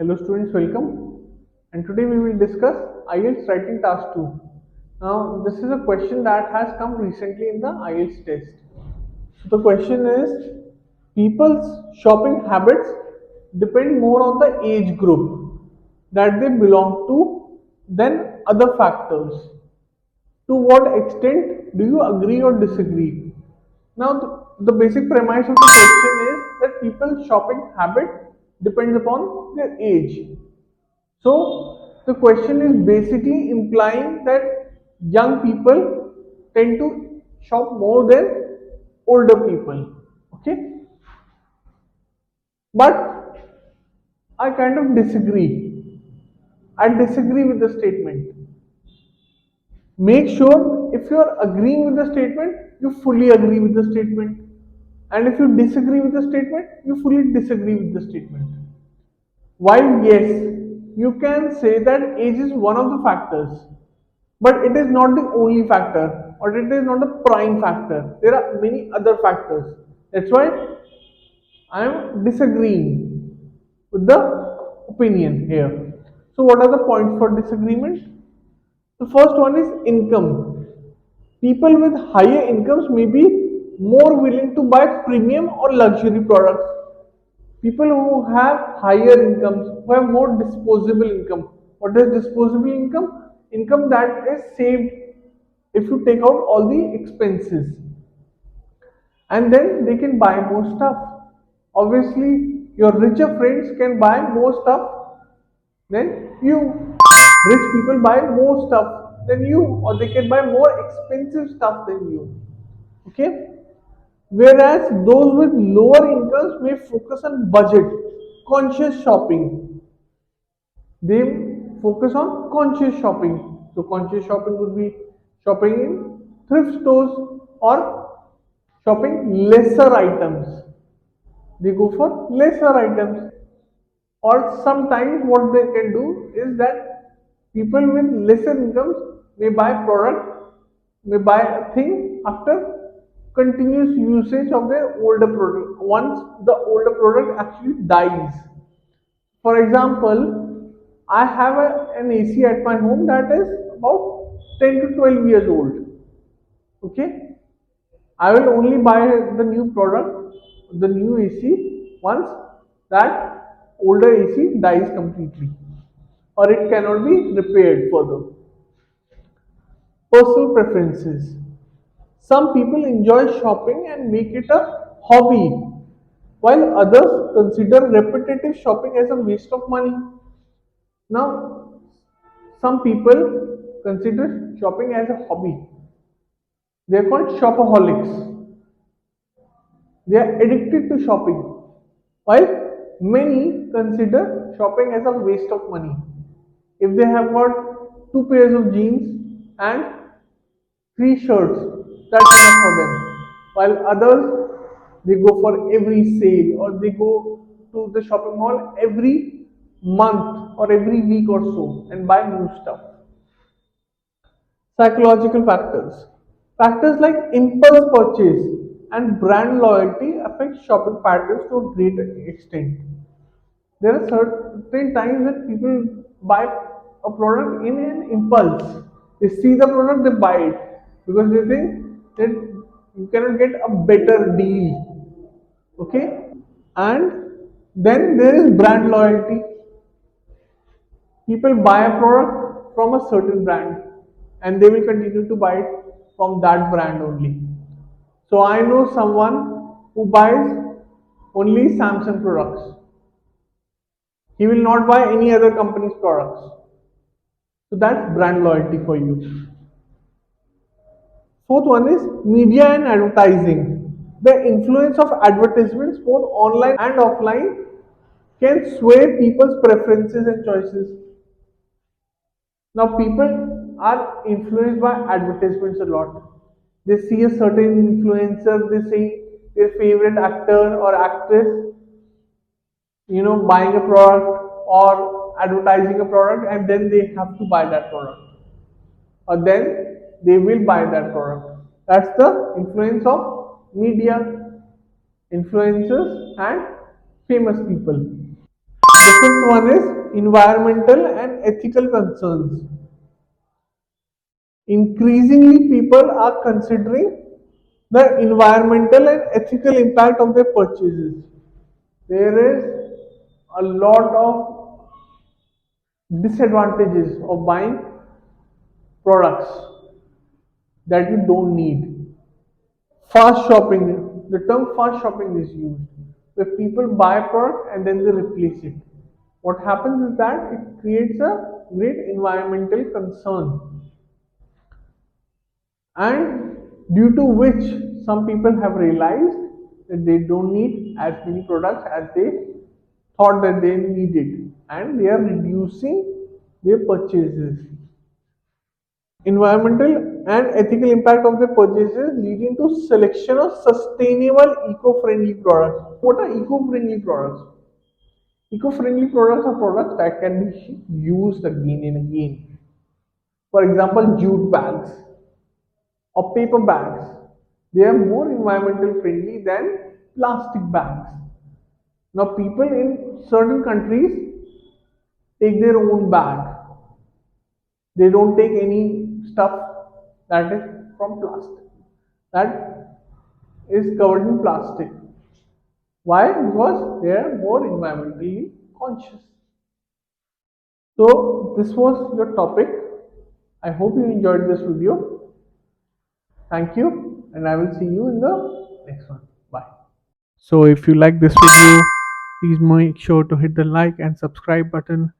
Hello students, welcome. And today we will discuss IELTS writing task 2. Now this is a question that has come recently in the IELTS test. So the question is, people's shopping habits depend more on the age group that they belong to than other factors. To what extent do you agree or disagree? Now, the basic premise of the question is that people's shopping habit depends upon their age. So, the question is basically implying that young people tend to shop more than older people. Okay, but I kind of disagree. I disagree with the statement. Make sure if you are agreeing with the statement, you fully agree with the statement. And if you disagree with the statement, you fully disagree with the statement. While yes, you can say that age is one of the factors, but it is not the only factor or it is not the prime factor. There are many other factors. That's why I am disagreeing with the opinion here. So, what are the points for disagreement? The first one is income. People with higher incomes may be more willing to buy premium or luxury products. People who have higher incomes, who have more disposable income. What is disposable income? Income that is saved if you take out all the expenses, and then they can buy more stuff. Obviously, your richer friends can buy more stuff than you. Rich people buy more stuff than you, or they can buy more expensive stuff than you. Okay? Whereas those with lower incomes may focus on budget, conscious shopping. They focus on conscious shopping. So, conscious shopping would be shopping in thrift stores or shopping lesser items. They go for lesser items. Or sometimes what they can do is that people with lesser incomes may buy product, may buy a thing after continuous usage of their older product once the older product actually dies. For example, I have an AC at my home that is about 10 to 12 years old. Okay, I will only buy the new product, the new AC, once that older AC dies completely or it cannot be repaired further. Personal preferences. Some people enjoy shopping and make it a hobby, while others consider repetitive shopping as a waste of money. Now, some people consider shopping as a hobby. They are called shopaholics. They are addicted to shopping, while many consider shopping as a waste of money. If they have got two pairs of jeans and three shirts, that's enough for them. While others, they go for every sale or they go to the shopping mall every month or every week or so and buy new stuff. Psychological factors. Factors like impulse purchase and brand loyalty affect shopping patterns to a great extent. There are certain times that people buy a product in an impulse. They see the product, they buy it because they think that you cannot get a better deal. Okay? And then there is brand loyalty. People buy a product from a certain brand and they will continue to buy it from that brand only. So I know someone who buys only Samsung products. He will not buy any other company's products. So that's brand loyalty for you. Fourth one is media and advertising. The influence of advertisements, both online and offline, can sway people's preferences and choices. Now, people are influenced by advertisements a lot. They see a certain influencer, they see their favorite actor or actress, buying a product or advertising a product, and then they have to buy that product, or then they will buy that product. That's the influence of media, influencers, and famous people. The fifth one is environmental and ethical concerns. Increasingly, people are considering the environmental and ethical impact of their purchases. There is a lot of disadvantages of buying products that you don't need. Fast shopping, the term fast shopping is used, where people buy a product and then they replace it. What happens is that it creates a great environmental concern, and due to which some people have realized that they don't need as many products as they thought that they needed, and they are reducing their purchases. Environmental and ethical impact of the purchases leading to selection of sustainable eco-friendly products. What are eco-friendly products? Eco-friendly products are products that can be used again and again. For example, jute bags or paper bags. They are more environmental friendly than plastic bags. Now, people in certain countries take their own bag. They don't take any stuff that is from plastic, that is covered in plastic. Why? Because they are more environmentally conscious. So, this was your topic. I hope you enjoyed this video. Thank you, and I will see you in the next one. Bye. So, if you like this video, please make sure to hit the like and subscribe button